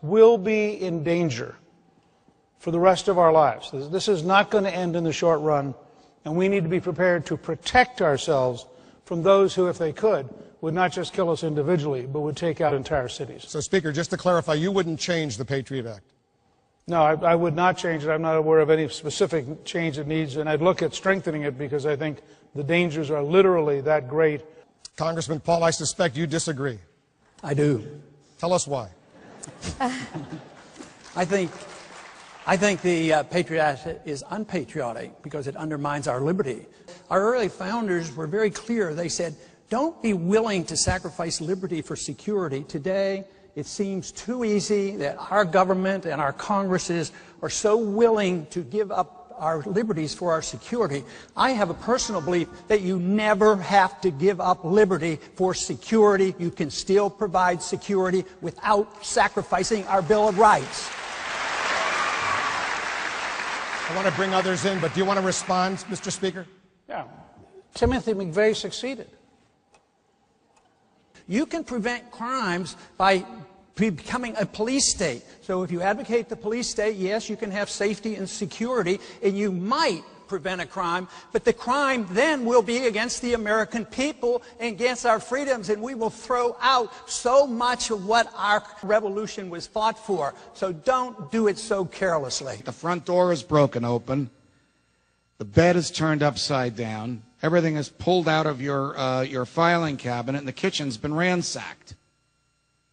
will be in danger for the rest of our lives. This is not going to end in the short run, and we need to be prepared to protect ourselves from those who, if they could, would not just kill us individually, but would take out entire cities. So, Speaker, just to clarify, you wouldn't change the Patriot Act? No, I would not change it. I'm not aware of any specific change it needs, and I'd look at strengthening it because I think the dangers are literally that great. Congressman Paul, I suspect you disagree. I do. Tell us why. I think the Patriot Act is unpatriotic because it undermines our liberty. Our early founders were very clear. They said, don't be willing to sacrifice liberty for security. Today, it seems too easy that our government and our Congresses are so willing to give up our liberties for our security. I have a personal belief that you never have to give up liberty for security. You can still provide security without sacrificing our Bill of Rights. I want to bring others in, but do you want to respond, Mr. Speaker? Yeah. Timothy McVeigh succeeded. You can prevent crimes by becoming a police state. So if you advocate the police state, yes, you can have safety and security, and you might prevent a crime, but the crime then will be against the American people and against our freedoms, and we will throw out so much of what our revolution was fought for. So don't do it so carelessly. The front door is broken open. The bed is turned upside down. Everything is pulled out of your filing cabinet, and the kitchen's been ransacked.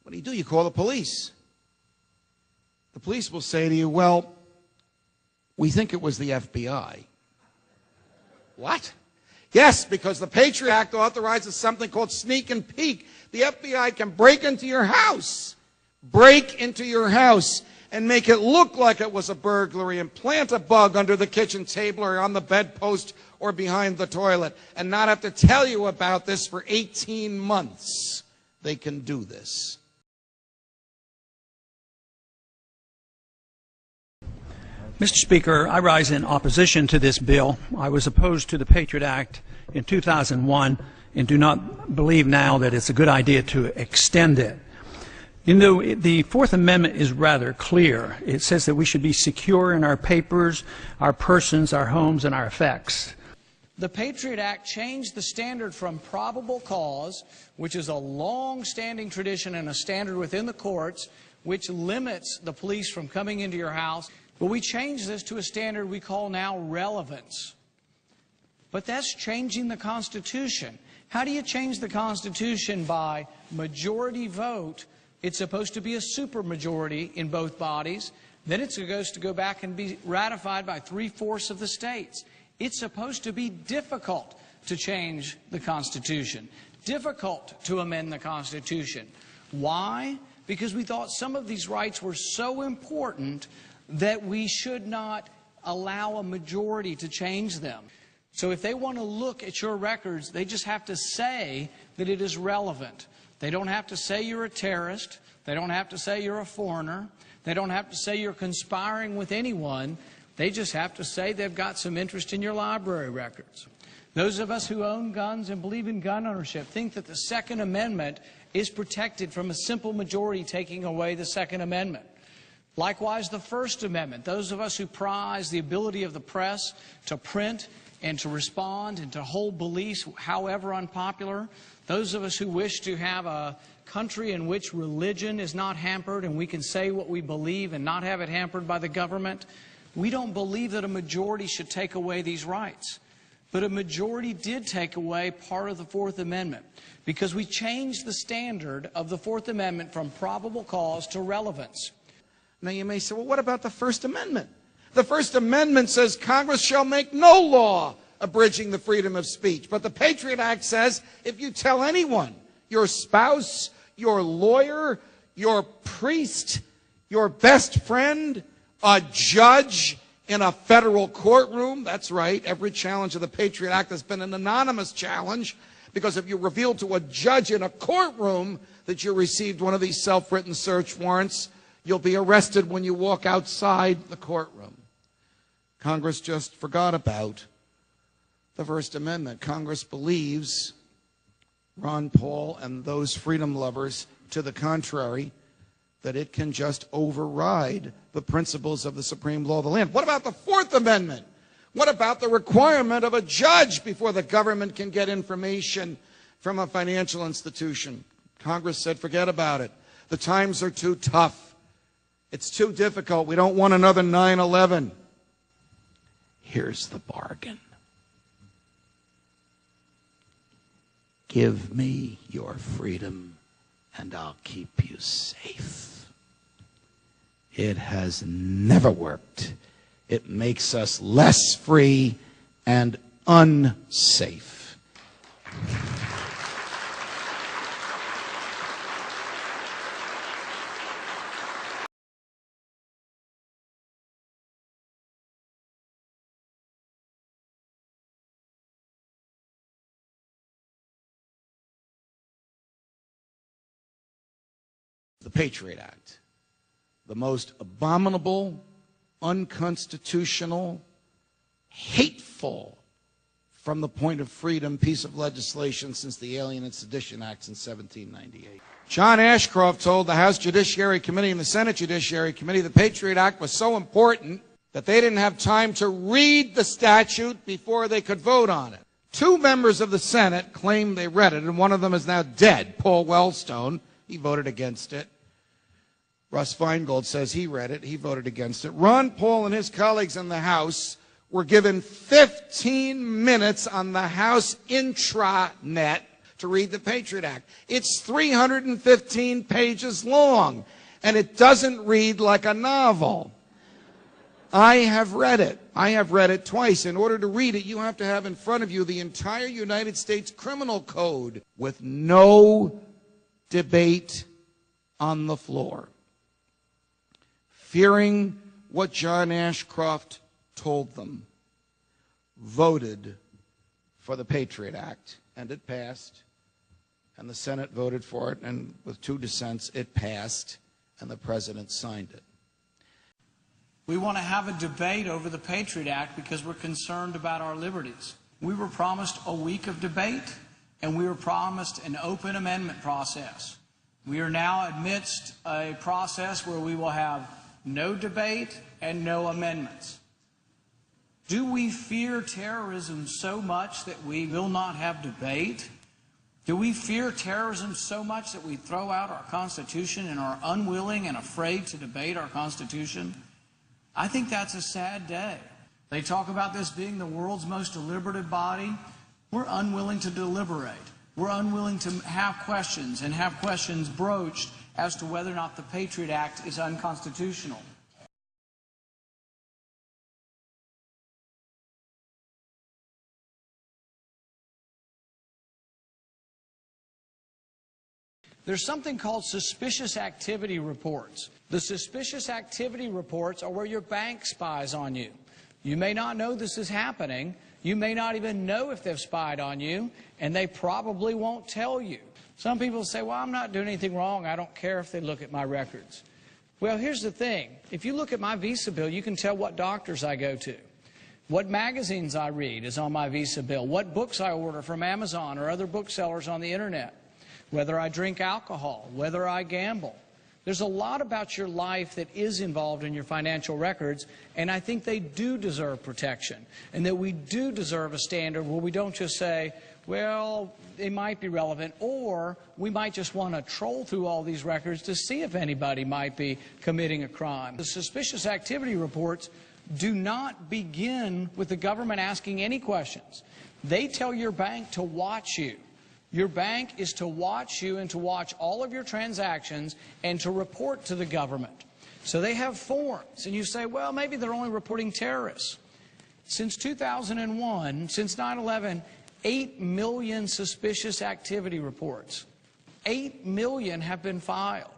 What do? You call the police. The police will say to you, well, we think it was the FBI. What? Yes, because the Patriot Act authorizes something called sneak and peek. The FBI can break into your house, and make it look like it was a burglary and plant a bug under the kitchen table or on the bedpost or behind the toilet and not have to tell you about this for 18 months. They can do this. Mr. Speaker, I rise in opposition to this bill. I was opposed to the Patriot Act in 2001 and do not believe now that it's a good idea to extend it. You know, the Fourth Amendment is rather clear. It says that we should be secure in our papers, our persons, our homes, and our effects. The Patriot Act changed the standard from probable cause, which is a long-standing tradition and a standard within the courts, which limits the police from coming into your house. But we changed this to a standard we call now relevance. But that's changing the Constitution. How do you change the Constitution by majority vote? It's supposed to be a supermajority in both bodies. Then it's supposed to go back and be ratified by 3/4 of the states. It's supposed to be difficult to change the Constitution, difficult to amend the Constitution. Why? Because we thought some of these rights were so important that we should not allow a majority to change them. So if they want to look at your records, they just have to say that it is relevant. They don't have to say you're a terrorist. They don't have to say you're a foreigner. They don't have to say you're conspiring with anyone. They just have to say they've got some interest in your library records. Those of us who own guns and believe in gun ownership think that the Second Amendment is protected from a simple majority taking away the Second Amendment. Likewise, the First Amendment. Those of us who prize the ability of the press to print and to respond and to hold beliefs, however unpopular. Those of us who wish to have a country in which religion is not hampered and we can say what we believe and not have it hampered by the government. We don't believe that a majority should take away these rights. But a majority did take away part of the Fourth Amendment because we changed the standard of the Fourth Amendment from probable cause to relevance. Now you may say, well, what about the First Amendment? The First Amendment says Congress shall make no law abridging the freedom of speech. But the Patriot Act says if you tell anyone, your spouse, your lawyer, your priest, your best friend, a judge in a federal courtroom, that's right, every challenge of the Patriot Act has been an anonymous challenge, because if you reveal to a judge in a courtroom that you received one of these self-written search warrants, you'll be arrested when you walk outside the courtroom. Congress just forgot about the First Amendment. Congress believes, Ron Paul and those freedom lovers to the contrary, that it can just override the principles of the supreme law of the land. What about the Fourth Amendment? What about the requirement of a judge before the government can get information from a financial institution? Congress said, forget about it. The times are too tough. It's too difficult. We don't want another 9/11. Here's the bargain. Give me your freedom and I'll keep you safe. It has never worked. It makes us less free and unsafe. The Patriot Act, the most abominable, unconstitutional, hateful, from the point of freedom, piece of legislation since the Alien and Sedition Acts in 1798. John Ashcroft told the House Judiciary Committee and the Senate Judiciary Committee the Patriot Act was so important that they didn't have time to read the statute before they could vote on it. Two members of the Senate claimed they read it, and one of them is now dead, Paul Wellstone. He voted against it. Russ Feingold says he read it. He voted against it. Ron Paul and his colleagues in the House were given 15 minutes on the House intranet to read the Patriot Act. It's 315 pages long, and it doesn't read like a novel. I have read it. I have read it twice. In order to read it, you have to have in front of you the entire United States Criminal Code with no debate on the floor. Fearing what John Ashcroft told them, voted for the Patriot Act, and it passed, and the Senate voted for it, and with 2 dissents, it passed, and the President signed it. We want to have a debate over the Patriot Act because we're concerned about our liberties. We were promised a week of debate, and we were promised an open amendment process. We are now amidst a process where we will have no debate and no amendments. Do we fear terrorism so much that we will not have debate? Do we fear terrorism so much that we throw out our Constitution and are unwilling and afraid to debate our Constitution? I think that's a sad day. They talk about this being the world's most deliberative body. We're unwilling to deliberate. We're unwilling to have questions and have questions broached as to whether or not the Patriot Act is unconstitutional. There's something called suspicious activity reports. The suspicious activity reports are where your bank spies on you. You may not know this is happening. You may not even know if they've spied on you, and they probably won't tell you. Some people say, well, I'm not doing anything wrong. I don't care if they look at my records. Well, here's the thing. If you look at my Visa bill, you can tell what doctors I go to. What magazines I read is on my Visa bill. What books I order from Amazon or other booksellers on the internet. Whether I drink alcohol, whether I gamble. There's a lot about your life that is involved in your financial records, and I think they do deserve protection, and that we do deserve a standard where we don't just say, well, they might be relevant, or we might just want to troll through all these records to see if anybody might be committing a crime. The suspicious activity reports do not begin with the government asking any questions. They tell your bank to watch you. Your bank is to watch you and to watch all of your transactions and to report to the government. So they have forms, and you say, well, maybe they're only reporting terrorists. Since 2001, since 9/11, 8 million suspicious activity reports. 8 million have been filed.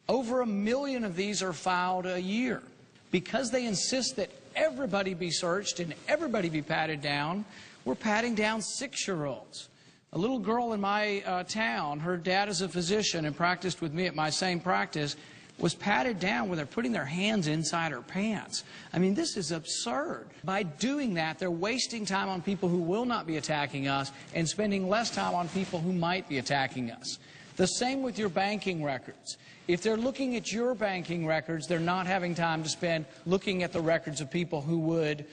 Over 1 million of these are filed a year. Because they insist that everybody be searched and everybody be patted down, we're patting down 6-year-olds. A little girl in my town, her dad is a physician and practiced with me at my same practice, was patted down when they're putting their hands inside her pants. I mean, this is absurd. By doing that, they're wasting time on people who will not be attacking us and spending less time on people who might be attacking us. The same with your banking records. If they're looking at your banking records, they're not having time to spend looking at the records of people who would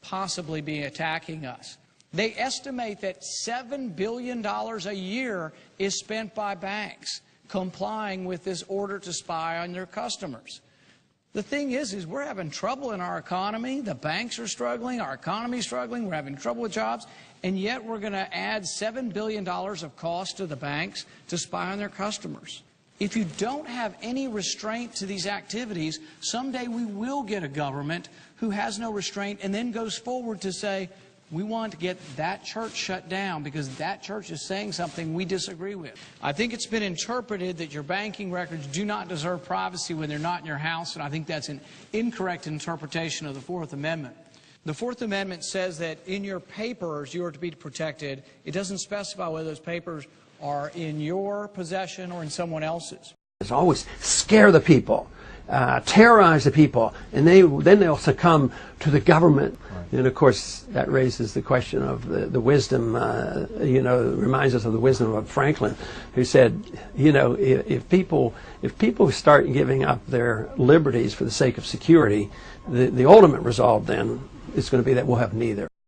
possibly be attacking us. They estimate that $7 billion a year is spent by banks complying with this order to spy on their customers. The thing is we're having trouble in our economy. The banks are struggling. Our economy is struggling. We're having trouble with jobs. And yet we're going to add $7 billion of cost to the banks to spy on their customers. If you don't have any restraint to these activities, someday we will get a government who has no restraint and then goes forward to say, we want to get that church shut down because that church is saying something we disagree with. I think it's been interpreted that your banking records do not deserve privacy when they're not in your house, and I think that's an incorrect interpretation of the Fourth Amendment. The Fourth Amendment says that in your papers you are to be protected. It doesn't specify whether those papers are in your possession or in someone else's. It's always scare the people, terrorize the people, and then they'll succumb to the government. And of course, that raises the question of the wisdom, reminds us of the wisdom of Franklin, who said, if people start giving up their liberties for the sake of security, the ultimate result then is going to be that we'll have neither.